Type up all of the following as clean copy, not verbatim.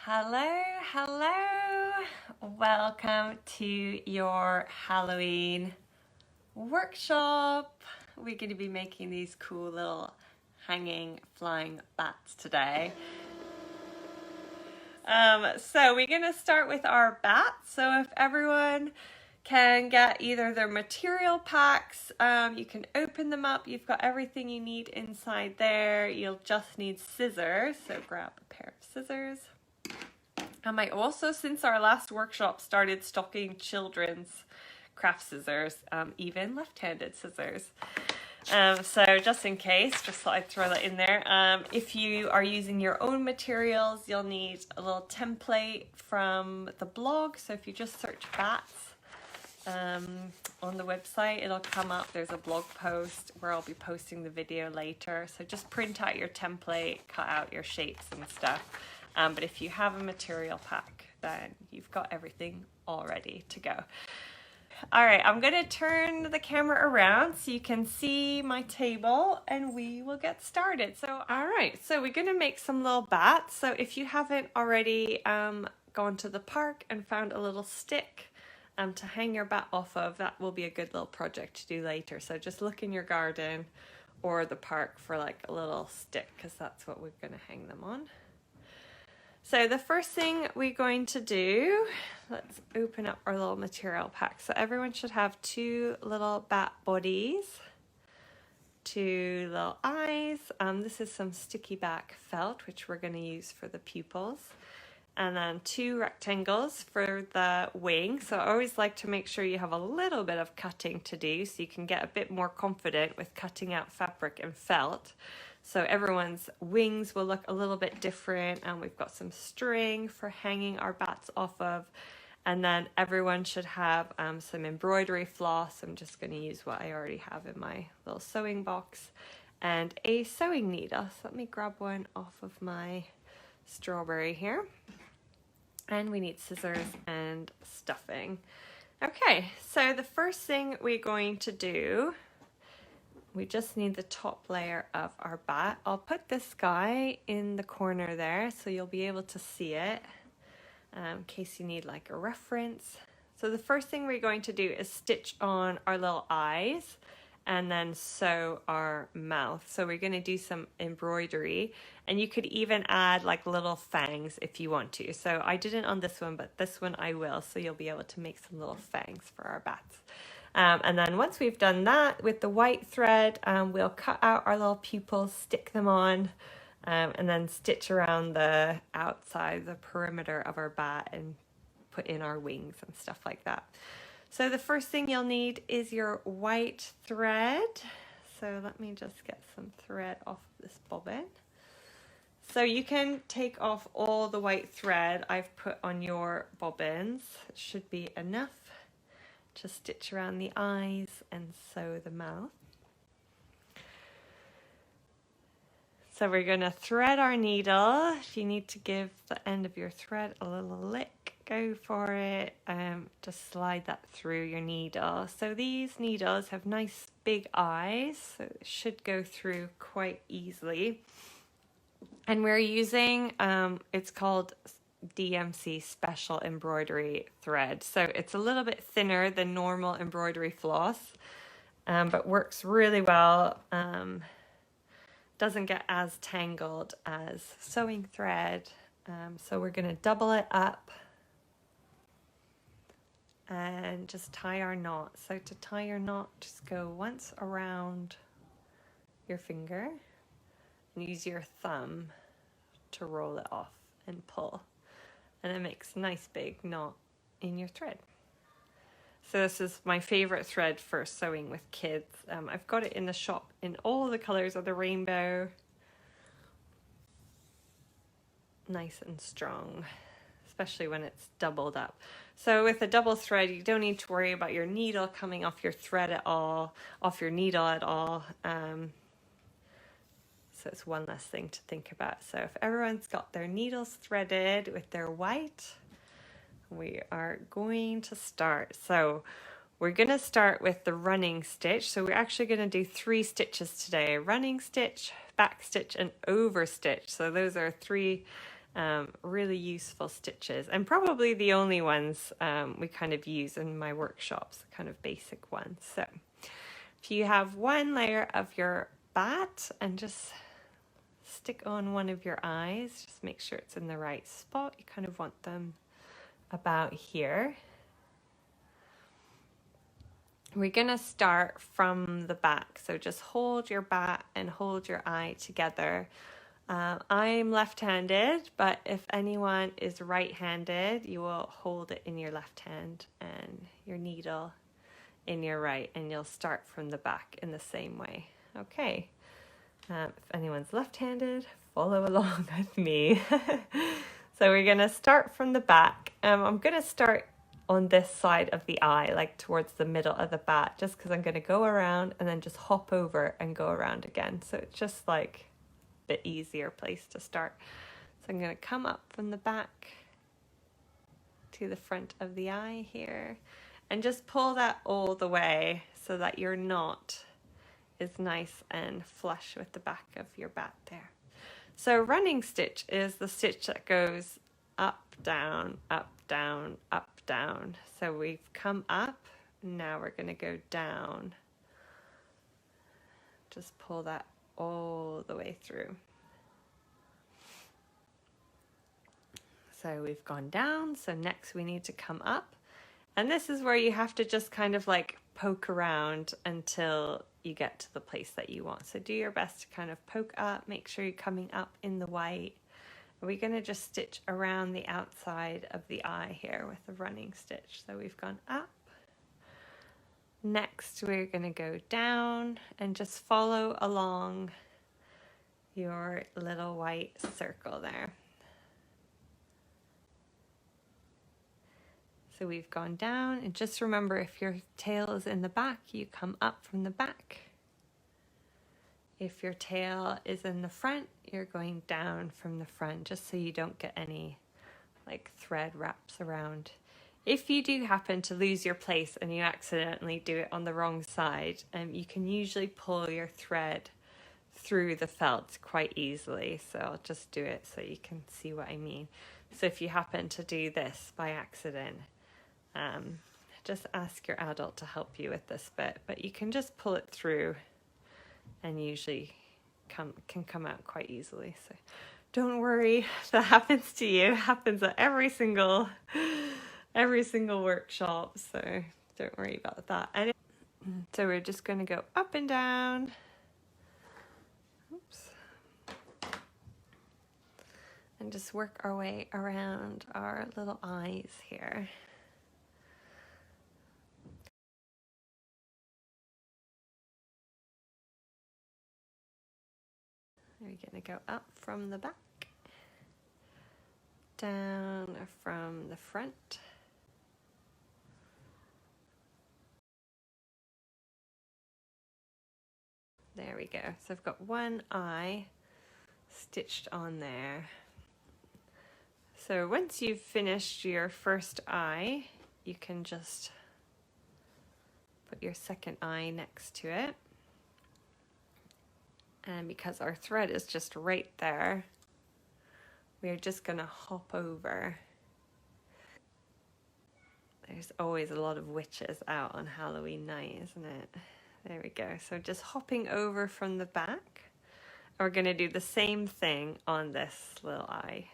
Hello, hello. Welcome to your Halloween workshop. We're going to be making these cool little hanging flying bats today. So we're going to start with our bats. So if everyone can get either their material packs, you can open them up. You've got everything you need inside there. You'll just need scissors. So grab a pair of scissors. I also, since our last workshop, started stocking children's craft scissors, even left-handed scissors. So just in case, just thought I'd throw that in there. If you are using your own materials, you'll need a little template from the blog. So if you just search bats on the website, it'll come up. There's a blog post where I'll be posting the video later. So just print out your template, cut out your shapes and stuff. But if you have a material pack, then you've got everything all ready to go. All right, I'm going to turn the camera around so you can see my table and we will get started. So, all right, so we're going to make some little bats. So if you haven't already gone to the park and found a little stick to hang your bat off of, that will be a good little project to do later. So just look in your garden or the park for like a little stick, because that's what we're going to hang them on. So the first thing we're going to do, let's open up our little material pack. So everyone should have two little bat bodies, two little eyes. This is some sticky back felt, which we're going to use for the pupils. And then two rectangles for the wing. So I always like to make sure you have a little bit of cutting to do so you can get a bit more confident with cutting out fabric and felt. So everyone's wings will look a little bit different, and we've got some string for hanging our bats off of. And then everyone should have some embroidery floss. I'm just going to use what I already have in my little sewing box, and a sewing needle. So let me grab one off of my strawberry here. And we need scissors and stuffing. Okay, so the first thing we're going to do, we just need the top layer of our bat. I'll put this guy in the corner there so you'll be able to see it in case you need like a reference. So the first thing we're going to do is stitch on our little eyes and then sew our mouth. So we're going to do some embroidery, and you could even add like little fangs if you want to. So I didn't on this one, but this one I will. So you'll be able to make some little fangs for our bats. And then once we've done that with the white thread, we'll cut out our little pupils, stick them on, and then stitch around the outside, the perimeter of our bat, and put in our wings and stuff like that. So the first thing you'll need is your white thread. So let me just get some thread off this bobbin. So you can take off all the white thread I've put on your bobbins. It should be enough to stitch around the eyes and sew the mouth. So we're going to thread our needle. If you need to give the end of your thread a little lick, go for it. Just slide that through your needle. So these needles have nice big eyes, so it should go through quite easily. And we're using, it's called DMC special embroidery thread. So it's a little bit thinner than normal embroidery floss, but works really well. Doesn't get as tangled as sewing thread. So we're going to double it up and just tie our knot. So to tie your knot, just go once around your finger and use your thumb to roll it off and pull. And it makes a nice big knot in your thread. So this is my favorite thread for sewing with kids. I've got it in the shop in all the colors of the rainbow. Nice and strong, especially when it's doubled up. So with a double thread, you don't need to worry about your needle coming off your thread at all, off your needle at all. So it's one less thing to think about. So if everyone's got their needles threaded with their white, we are going to start. So we're going to start with the running stitch. So we're actually going to do 3 stitches today: running stitch, back stitch, and over stitch. So those are 3 Really useful stitches, and probably the only ones we kind of use in my workshops, kind of basic ones. So if you have one layer of your bat and just stick on one of your eyes, just make sure it's in the right spot. You kind of want them about here. We're going to start from the back, so just hold your bat and hold your eye together. I'm left-handed, but if anyone is right-handed, you will hold it in your left hand and your needle in your right, and you'll start from the back in the same way. Okay. If anyone's left-handed, follow along with me. So we're going to start from the back. I'm going to start on this side of the eye, like towards the middle of the bat, just because I'm going to go around and then just hop over and go around again. So it's just like a bit easier place to start. So I'm going to come up from the back to the front of the eye here and just pull that all the way so that your knot is nice and flush with the back of your bat there. So running stitch is the stitch that goes up, down, up, down, up, down. So we've come up, now we're going to go down. Just pull that all the way through. So we've gone down, so next we need to come up. And this is where you have to just kind of like poke around until you get to the place that you want. So do your best to kind of poke up, make sure you're coming up in the white. We're going to just stitch around the outside of the eye here with a running stitch. So we've gone up. Next, we're going to go down and just follow along your little white circle there. So we've gone down, and just remember, if your tail is in the back, you come up from the back. If your tail is in the front, you're going down from the front, just so you don't get any like thread wraps around. If you do happen to lose your place and you accidentally do it on the wrong side, you can usually pull your thread through the felt quite easily. So I'll just do it so you can see what I mean. So if you happen to do this by accident, just ask your adult to help you with this bit, but you can just pull it through and usually can come out quite easily. So don't worry if that happens to you. It happens at every single workshop, so don't worry about that. And so we're just going to go up and down. Oops. And just work our way around our little eyes here. We're going to go up from the back, down from the front. There we go. So I've got one eye stitched on there. So once you've finished your first eye, you can just put your second eye next to it. And because our thread is just right there, we're just going to hop over. There's always a lot of witches out on Halloween night, isn't it? There we go. So just hopping over from the back. We're going to do the same thing on this little eye.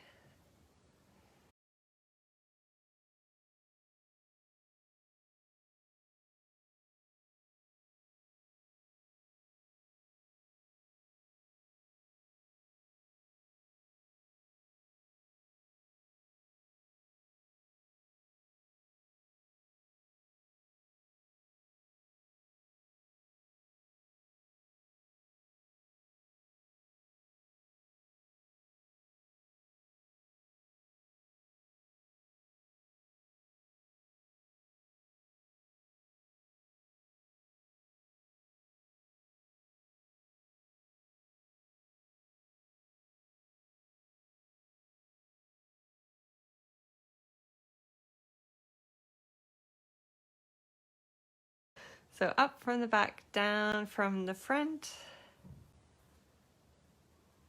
So up from the back, down from the front,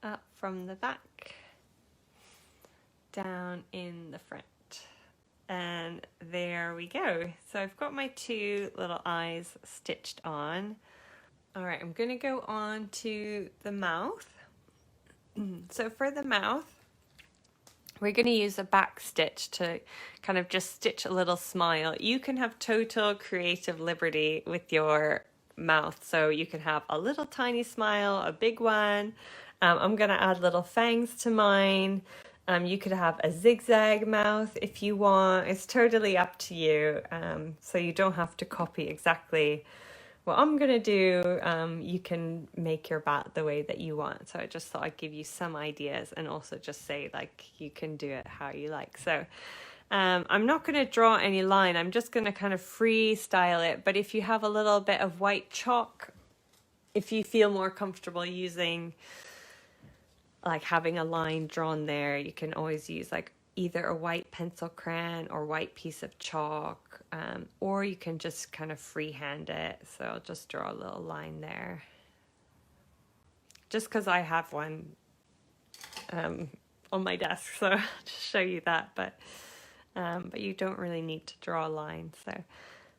up from the back, down in the front. And there we go. So I've got my two little eyes stitched on. All right, I'm gonna go on to the mouth. So for the mouth, we're gonna use a back stitch to kind of just stitch a little smile. You can have total creative liberty with your mouth. So you can have a little tiny smile, a big one. I'm gonna add little fangs to mine. You could have a zigzag mouth if you want. It's totally up to you. So you don't have to copy exactly what I'm gonna do. You can make your bat the way that you want. So I just thought I'd give you some ideas and also just say like you can do it how you like. So I'm not gonna draw any line. I'm just gonna kind of freestyle it. But if you have a little bit of white chalk, if you feel more comfortable using like having a line drawn there, you can always use like either a white pencil crayon or white piece of chalk, or you can just kind of freehand it. So I'll just draw a little line there. Just because I have one on my desk, so I'll just show you that. But you don't really need to draw a line. So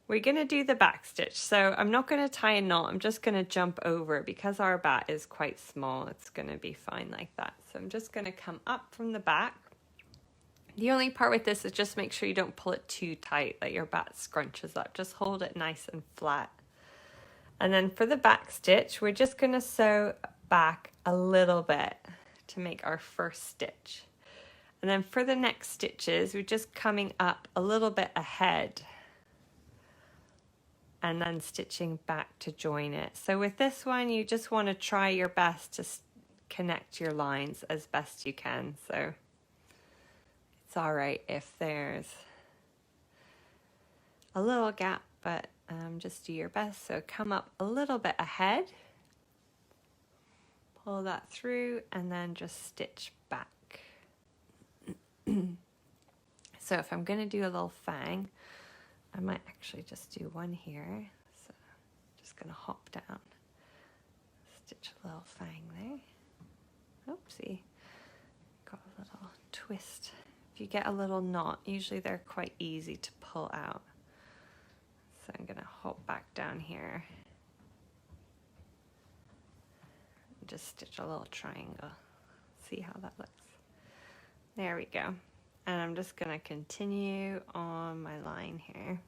we're going to do the back stitch. So I'm not going to tie a knot. I'm just going to jump over it because our bat is quite small. It's going to be fine like that. So I'm just going to come up from the back. The only part with this is just make sure you don't pull it too tight, that your bat scrunches up. Just hold it nice and flat. And then for the back stitch, we're just going to sew back a little bit to make our first stitch. And then for the next stitches, we're just coming up a little bit ahead and then stitching back to join it. So with this one, you just want to try your best to connect your lines as best you can. So it's all right if there's a little gap, but just do your best. So come up a little bit ahead, pull that through, and then just stitch back. So if I'm going to do a little fang, I might actually just do one here. So I'm just going to hop down, stitch a little fang there. Oopsie, got a little twist. If you get a little knot, usually they're quite easy to pull out. So I'm going to hop back down here and just stitch a little triangle. See how that looks. There we go. And I'm just going to continue on my line here.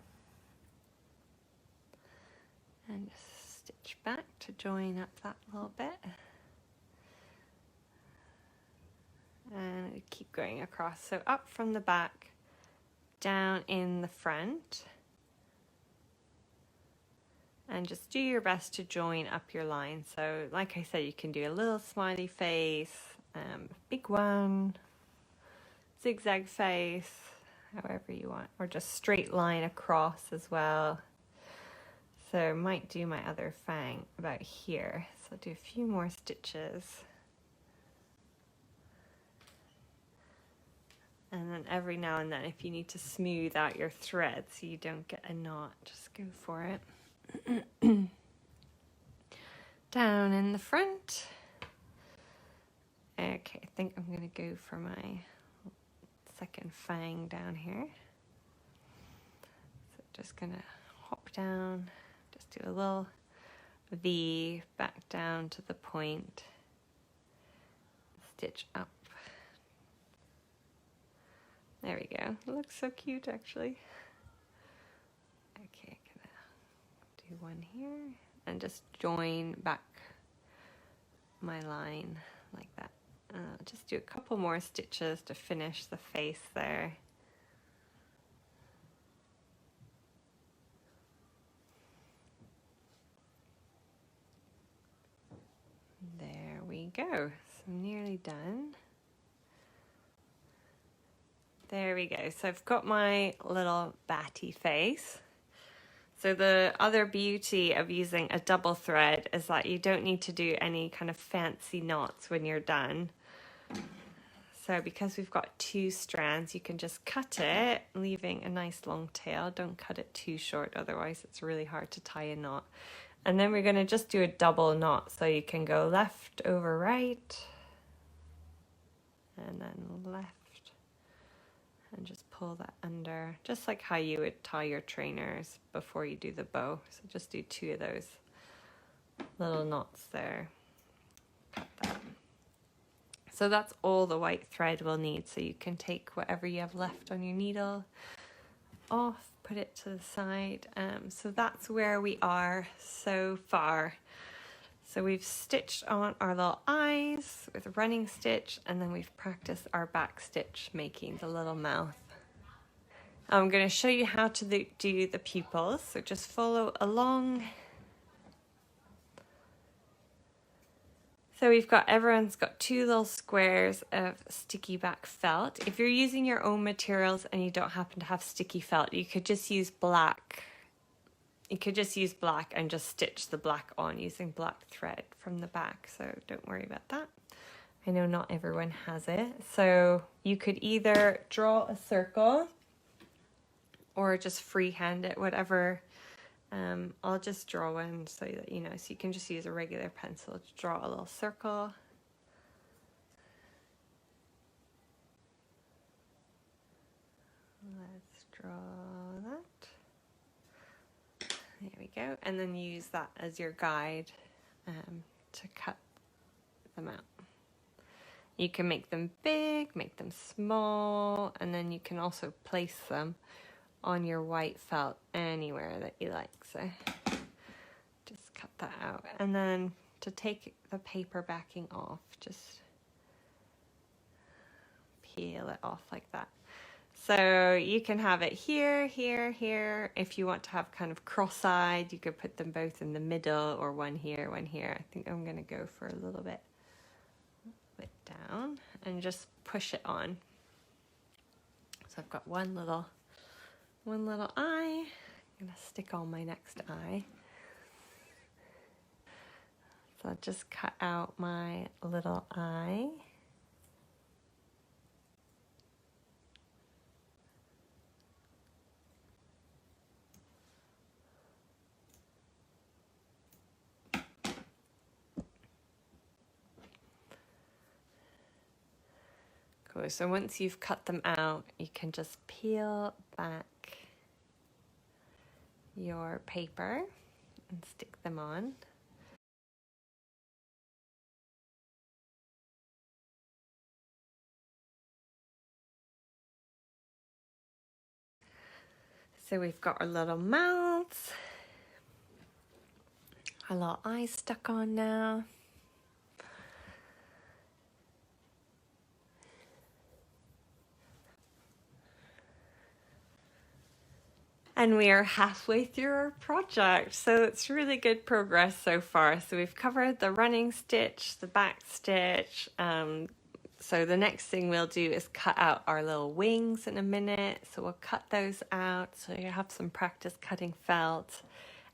And just stitch back to join up that little bit. And keep going across. So up from the back, down in the front. And just do your best to join up your line. So like I said, you can do a little smiley face, big one, zigzag face, however you want, or just straight line across as well. So I might do my other fang about here. So I'll do a few more stitches. And then every now and then, if you need to smooth out your thread so you don't get a knot, just go for it. Down in the front. Okay, I think I'm going to go for my second fang down here. So just going to hop down, just do a little V back down to the point, stitch up. There we go. It looks so cute actually. Okay, gonna do one here and just join back my line like that. Just do a couple more stitches to finish the face there. There we go. So I'm nearly done. There we go. So I've got my little batty face. So the other beauty of using a double thread is that you don't need to do any kind of fancy knots when you're done. So because we've got two strands, you can just cut it, leaving a nice long tail. Don't cut it too short, otherwise it's really hard to tie a knot. And then we're going to just do a double knot. So you can go left over right, and then left and just pull that under, just like how you would tie your trainers before you do the bow. So just do 2 of those little knots there. Cut that. So that's all the white thread we'll need. So you can take whatever you have left on your needle off, put it to the side. So that's where we are so far. So we've stitched on our little eyes with a running stitch, and then we've practiced our back stitch making the little mouth. I'm going to show you how to do the pupils, so just follow along. So everyone's got 2 little squares of sticky back felt. If you're using your own materials and you don't happen to have sticky felt, you could just use black. You could just use black and just stitch the black on using black thread from the back, so don't worry about that. I know not everyone has it. So you could either draw a circle or just freehand it, whatever. I'll just draw one so that you know, so you can just use a regular pencil to draw a little circle. Let's draw that. There we go. And then use that as your guide to cut them out. You can make them big, make them small, and then you can also place them on your white felt anywhere that you like. So just cut that out. And then to take the paper backing off, just peel it off like that. So you can have it here, here, here. If you want to have kind of cross-eyed, you could put them both in the middle, or one here, one here. I think I'm going to go for a little bit down and just push it on. So I've got one little eye. I'm going to stick on my next eye. So I'll just cut out my little eye. Cool. So once you've cut them out, you can just peel back your paper and stick them on. So we've got our little mouths, our little eyes stuck on now. And we are halfway through our project, so it's really good progress so far. So we've covered the running stitch, the back stitch. So the next thing we'll do is cut out our little wings in a minute. So we'll cut those out so you have some practice cutting felt.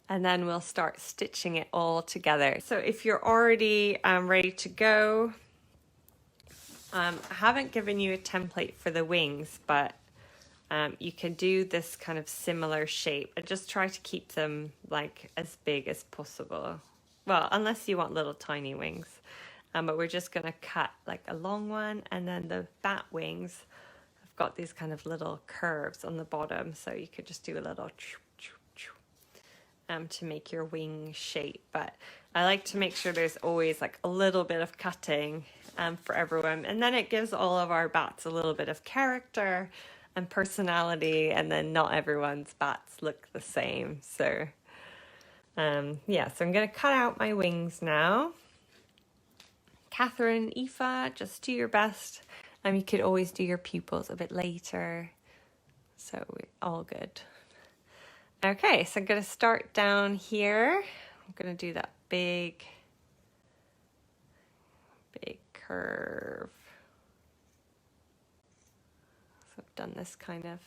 And then we'll start stitching it all together. So if you're already ready to go, I haven't given you a template for the wings, but you can do this kind of similar shape and just try to keep them like as big as possible. Well, unless you want little tiny wings. But we're just going to cut like a long one, and then the bat wings have got these kind of little curves on the bottom, so you could just do a little to make your wing shape. But I like to make sure there's always like a little bit of cutting for everyone, and then it gives all of our bats a little bit of character and personality, and then not everyone's bats look the same. So yeah, so I'm going to cut out my wings now. Catherine, Aoife, just do your best. You could always do your pupils a bit later. So all good. Okay, so I'm going to start down here. I'm going to do that big curve. So I've done this kind of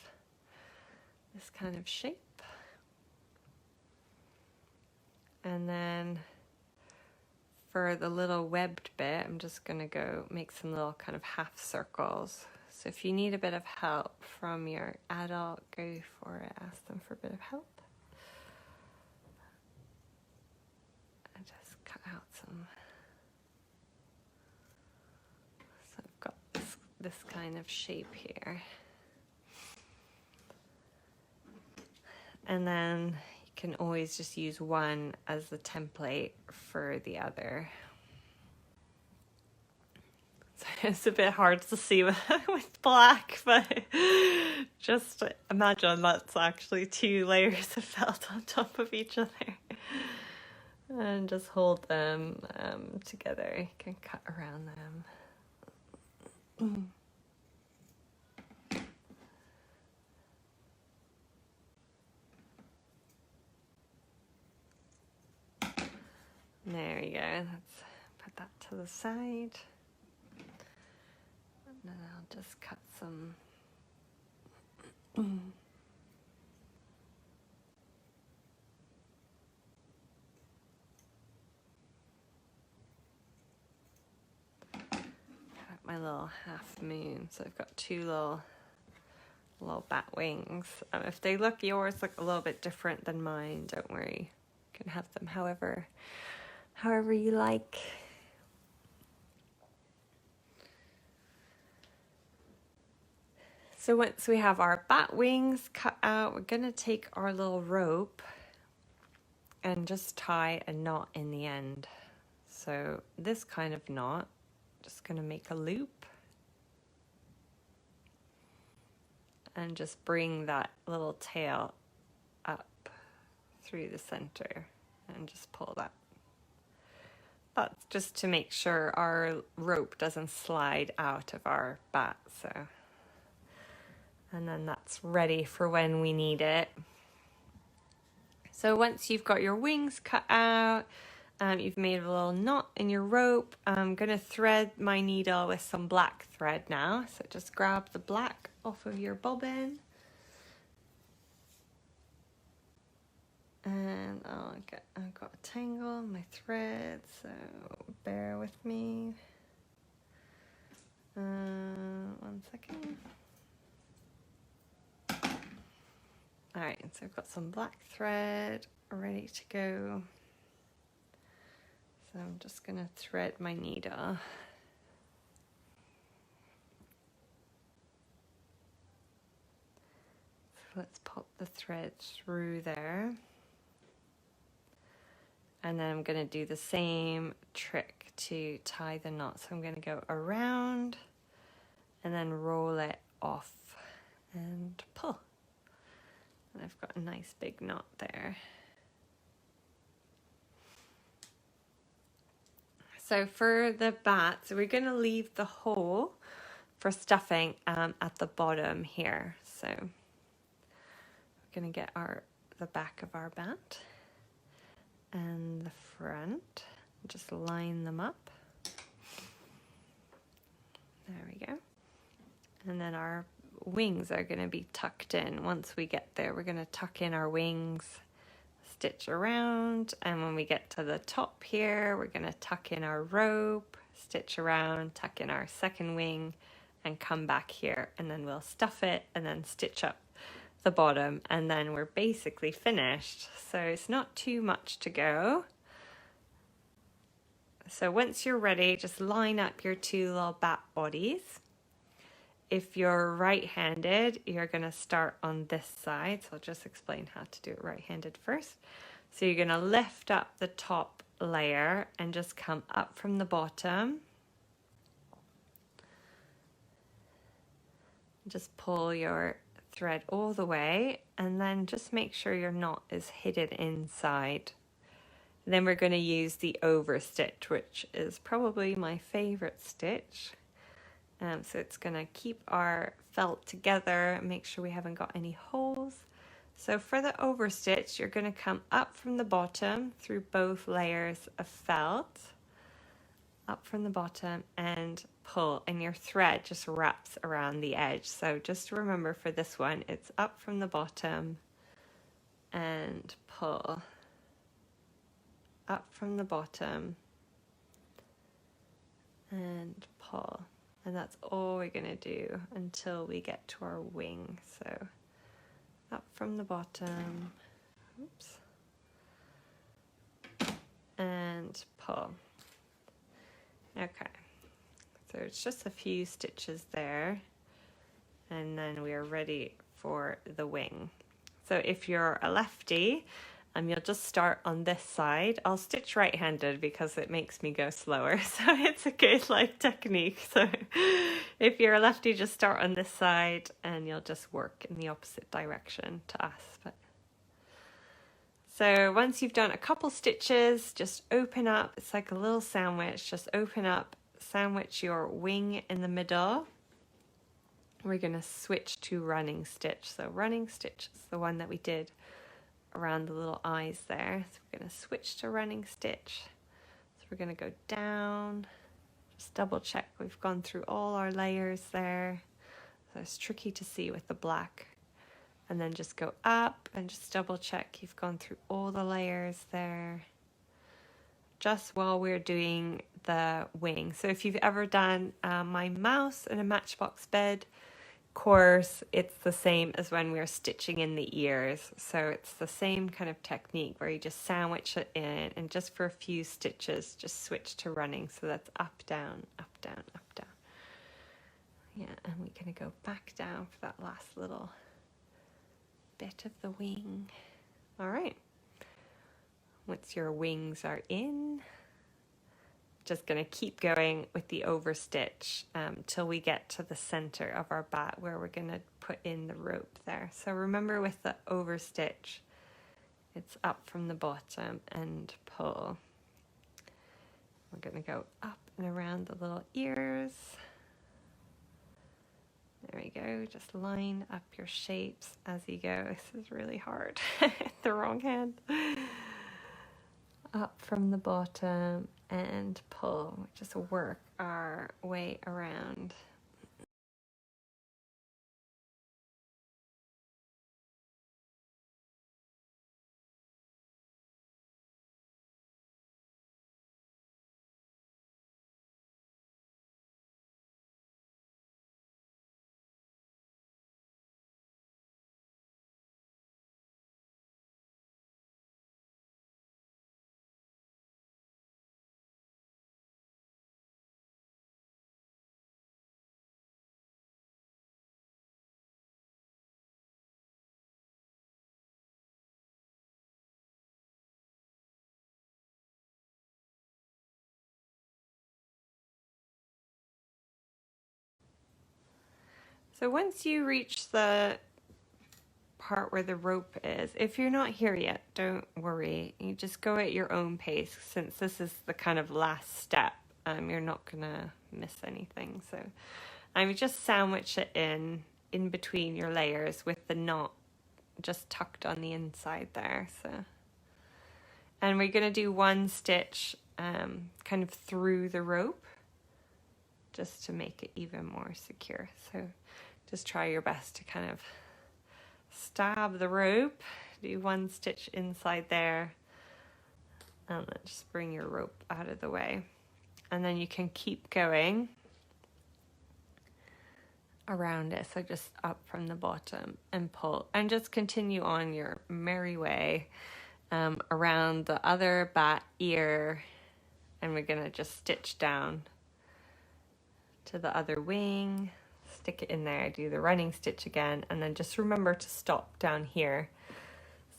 shape. And then for the little webbed bit, I'm just going to go make some little kind of half circles. So if you need a bit of help from your adult, go for it. Ask them for a bit of help. I just cut out some. So I've got this kind of shape here. And then you can always just use one as the template for the other. So it's a bit hard to see with black, but just imagine that's actually 2 layers of felt on top of each other. And just hold them together. You can cut around them. There we go. Let's put that to the side. And then I'll just cut some. My little half moon. So I've got 2 little bat wings. If they look, yours look a little bit different than mine, don't worry. You can have them however you like. So once we have our bat wings cut out, we're gonna take our little rope and just tie a knot in the end. So this kind of knot, just gonna make a loop and just bring that little tail up through the center and just pull that. That's just to make sure our rope doesn't slide out of our bat. So, and then that's ready for when we need it. So once you've got your wings cut out, you've made a little knot in your rope. I'm gonna thread my needle with some black thread now. So just grab the black off of your bobbin. And I've got a tangle on my thread, so bear with me. 1 second. All right, so I've got some black thread ready to go. So I'm just gonna thread my needle. So let's pop the thread through there. And then I'm gonna do the same trick to tie the knot. So I'm gonna go around and then roll it off and pull. And I've got a nice big knot there. So for the bats, we're gonna leave the hole for stuffing at the bottom here. So we're gonna get the back of our bat and the front, just line them up. There we go. And then our wings are going to be tucked in. Once we get there, we're going to tuck in our wings, stitch around, and when we get to the top here, we're going to tuck in our rope, stitch around, tuck in our second wing, and come back here, and then we'll stuff it and then stitch up the bottom, and then we're basically finished. So it's not too much to go. So once you're ready, just line up your 2 little bat bodies. If you're right-handed, you're going to start on this side. So I'll just explain how to do it right-handed first. So you're going to lift up the top layer and just come up from the bottom. Just pull your thread all the way, and then just make sure your knot is hidden inside. Then we're going to use the over stitch, which is probably my favorite stitch. So it's going to keep our felt together, make sure we haven't got any holes. So for the over stitch, you're going to come up from the bottom through both layers of felt, up from the bottom, and pull, and your thread just wraps around the edge. So just remember for this one, it's up from the bottom and pull, up from the bottom and pull. And that's all we're going to do until we get to our wing. So up from the bottom, oops, and pull. Okay, so it's just a few stitches there, and then we are ready for the wing. So if you're a lefty, you'll just start on this side. I'll stitch right-handed because it makes me go slower, so it's a good like technique. So if you're a lefty, just start on this side and you'll just work in the opposite direction to us. So once you've done a couple stitches, just open up. It's like a little sandwich. Just open up, sandwich your wing in the middle. We're going to switch to running stitch. So running stitch is the one that we did around the little eyes there. So we're going to switch to running stitch. So we're going to go down, just double check we've gone through all our layers there. So it's tricky to see with the black. And then just go up and just double check you've gone through all the layers there. Just while we're doing the wing. So if you've ever done my mouse in a Matchbox bed course, it's the same as when we're stitching in the ears. So it's the same kind of technique where you just sandwich it in and just for a few stitches just switch to running. So that's up, down, up, down, up, down. Yeah, and we're going to go back down for that last little bit of the wing. All right. Once your wings are in, just going to keep going with the overstitch till we get to the center of our bat where we're going to put in the rope there. So remember with the overstitch, it's up from the bottom and pull. We're going to go up and around the little ears. There we go. Just line up your shapes as you go. This is really hard. The wrong hand. Up from the bottom and pull. Just work our way around. So once you reach the part where the rope is, if you're not here yet, don't worry. You just go at your own pace since this is the kind of last step. You're not gonna miss anything. So just sandwich it in between your layers with the knot just tucked on the inside there. So, and we're gonna do one stitch kind of through the rope just to make it even more secure. So just try your best to kind of stab the rope, do one stitch inside there, and then just bring your rope out of the way. And then you can keep going around it. So just up from the bottom and pull, and just continue on your merry way around the other bat ear. And we're gonna just stitch down to the other wing. Stick it in there, do the running stitch again, and then just remember to stop down here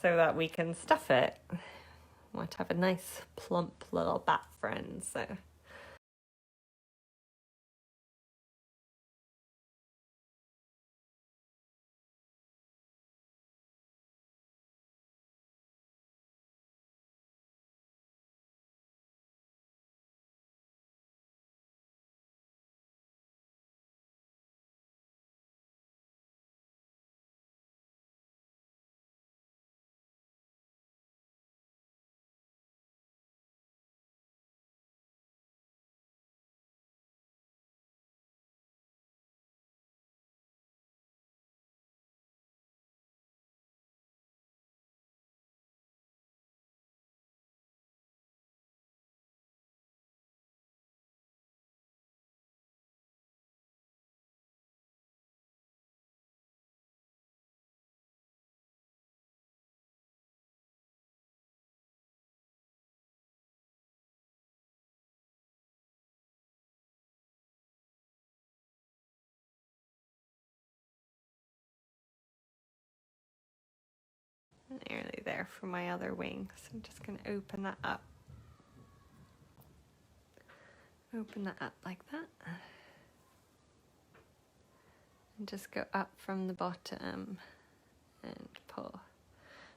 so that we can stuff it. We want to have a nice plump little bat friend. So nearly there for my other wing. So I'm just going to open that up. Open that up like that. And just go up from the bottom and pull.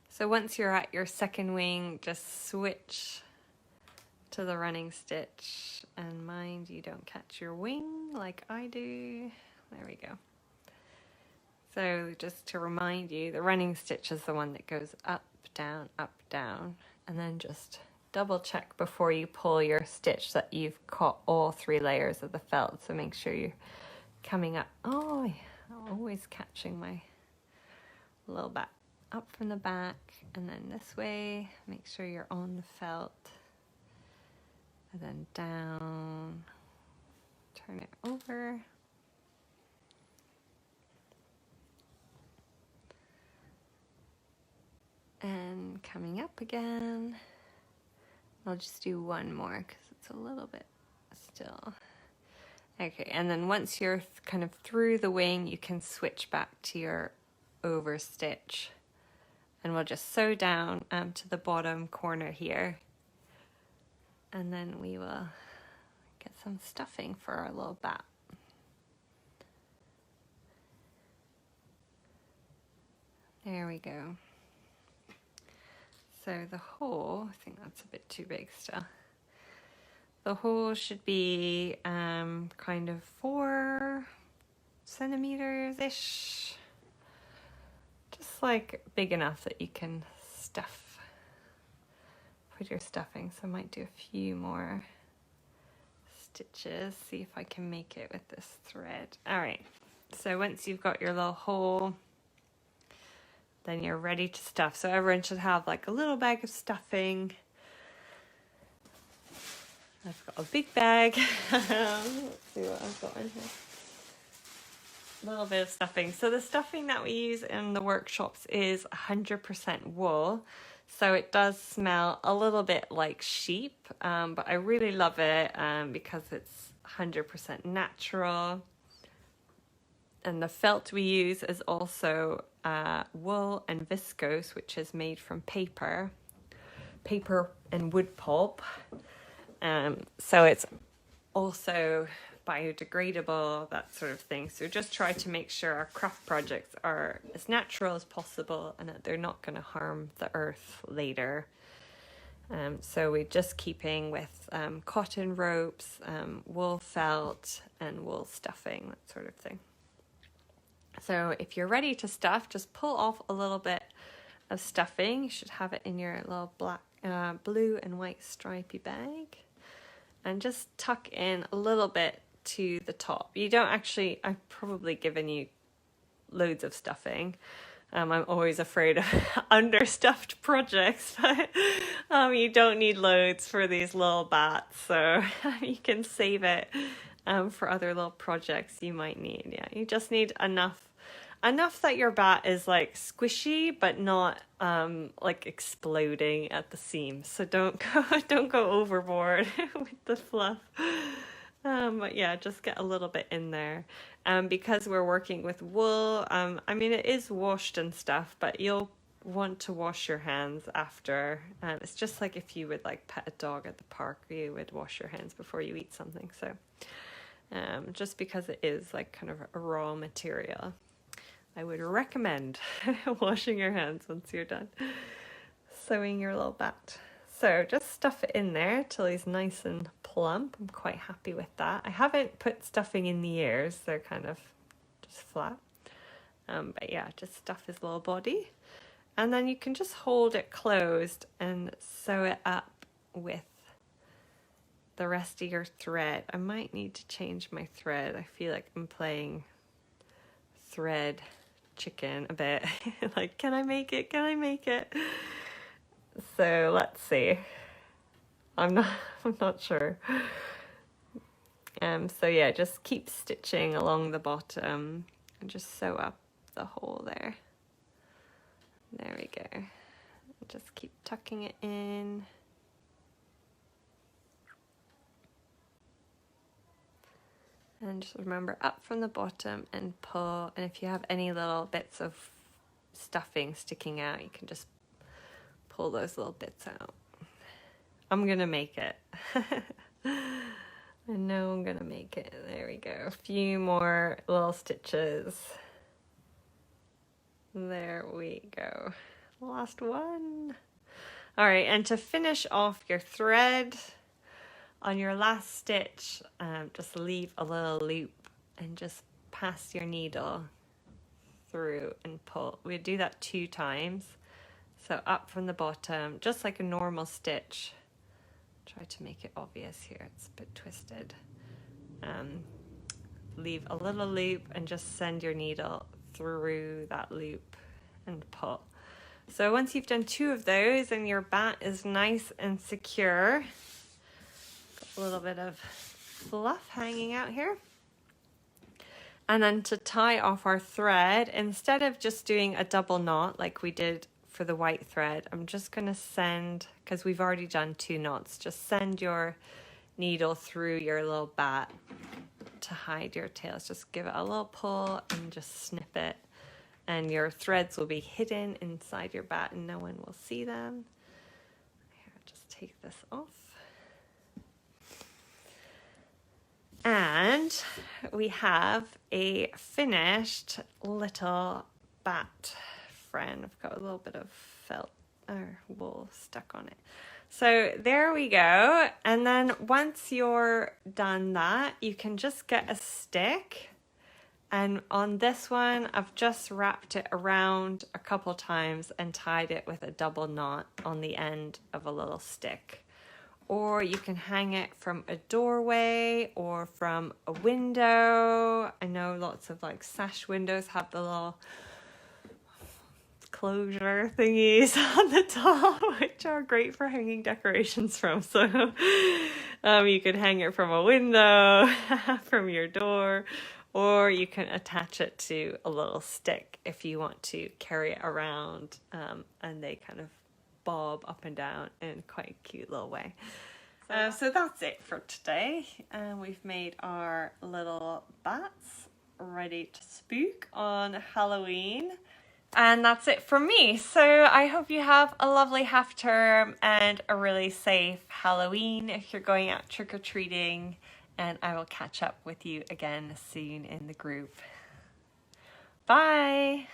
So once you're at your second wing, just switch to the running stitch, and mind you don't catch your wing like I do. There we go. So just to remind you, the running stitch is the one that goes up, down, and then just double check before you pull your stitch that you've caught all 3 layers of the felt. So make sure you're coming up. Oh, I'm always catching my little back. Up from the back and then this way. Make sure you're on the felt. And then down. Turn it over. And coming up again. I'll just do one more because it's a little bit still. Okay, and then once you're kind of through the wing, you can switch back to your over stitch. And we'll just sew down to the bottom corner here. And then we will get some stuffing for our little bat. There we go. So the hole, I think that's a bit too big still. The hole should be kind of 4 centimeters-ish. Just like big enough that you can put your stuffing. So I might do a few more stitches, see if I can make it with this thread. All right, so once you've got your little hole, then you're ready to stuff. So everyone should have like a little bag of stuffing. I've got a big bag. Let's see what I've got in here. A little bit of stuffing. So the stuffing that we use in the workshops is 100% wool. So it does smell a little bit like sheep, but I really love it because it's 100% natural. And the felt we use is also wool and viscose, which is made from paper and wood pulp. So it's also biodegradable, that sort of thing. So just try to make sure our craft projects are as natural as possible and that they're not going to harm the earth later. So we're just keeping with cotton ropes, wool felt, and wool stuffing, that sort of thing. So if you're ready to stuff, just pull off a little bit of stuffing. You should have it in your little black, blue and white stripy bag. And just tuck in a little bit to the top. You don't actually, I've probably given you loads of stuffing. I'm always afraid of understuffed projects, but you don't need loads for these little bats, so you can save it for other little projects you might need. Yeah, you just need enough that your bat is like squishy but not like exploding at the seams. So don't go overboard with the fluff. But yeah, just get a little bit in there. Because we're working with wool, I mean it is washed and stuff, but you'll want to wash your hands after. It's just like if you would like pet a dog at the park, you would wash your hands before you eat something. So just because it is like kind of a raw material, I would recommend washing your hands once you're done sewing your little bat. So just stuff it in there till he's nice and plump. I'm quite happy with that. I haven't put stuffing in the ears. They're kind of just flat. But yeah, just stuff his little body. And then you can just hold it closed and sew it up with the rest of your thread. I might need to change my thread. I feel like I'm playing thread chicken a bit. Like, can I make it? Can I make it? So let's see. I'm not sure. So yeah, just keep stitching along the bottom and just sew up the hole there. There we go. Just keep tucking it in. And just remember up from the bottom and pull. And if you have any little bits of stuffing sticking out, you can just pull those little bits out. I'm gonna make it. I know I'm gonna make it. There we go. A few more little stitches. There we go. Last one. All right, and to finish off your thread, on your last stitch, just leave a little loop and just pass your needle through and pull. We do that 2 times. So up from the bottom, just like a normal stitch. Try to make it obvious here, it's a bit twisted. Leave a little loop and just send your needle through that loop and pull. So once you've done 2 of those and your bat is nice and secure, got a little bit of fluff hanging out here. And then to tie off our thread, instead of just doing a double knot like we did for the white thread, I'm just going to send, because we've already done 2 knots, just send your needle through your little bat to hide your tails. Just give it a little pull and just snip it, and your threads will be hidden inside your bat and no one will see them. Here, just take this off. And we have a finished little bat friend. I've got a little bit of felt or wool stuck on it. So there we go. And then once you're done that, you can just get a stick. And on this one, I've just wrapped it around a couple times and tied it with a double knot on the end of a little stick. Or you can hang it from a doorway or from a window. I know lots of like sash windows have the little closure thingies on the top, which are great for hanging decorations from. So you could hang it from a window, from your door, or you can attach it to a little stick if you want to carry it around, and they kind of bob up and down in quite a cute little way. So that's it for today. We've made our little bats ready to spook on Halloween. And that's it from me. So I hope you have a lovely half term and a really safe Halloween if you're going out trick-or-treating. And I will catch up with you again soon in the group. Bye!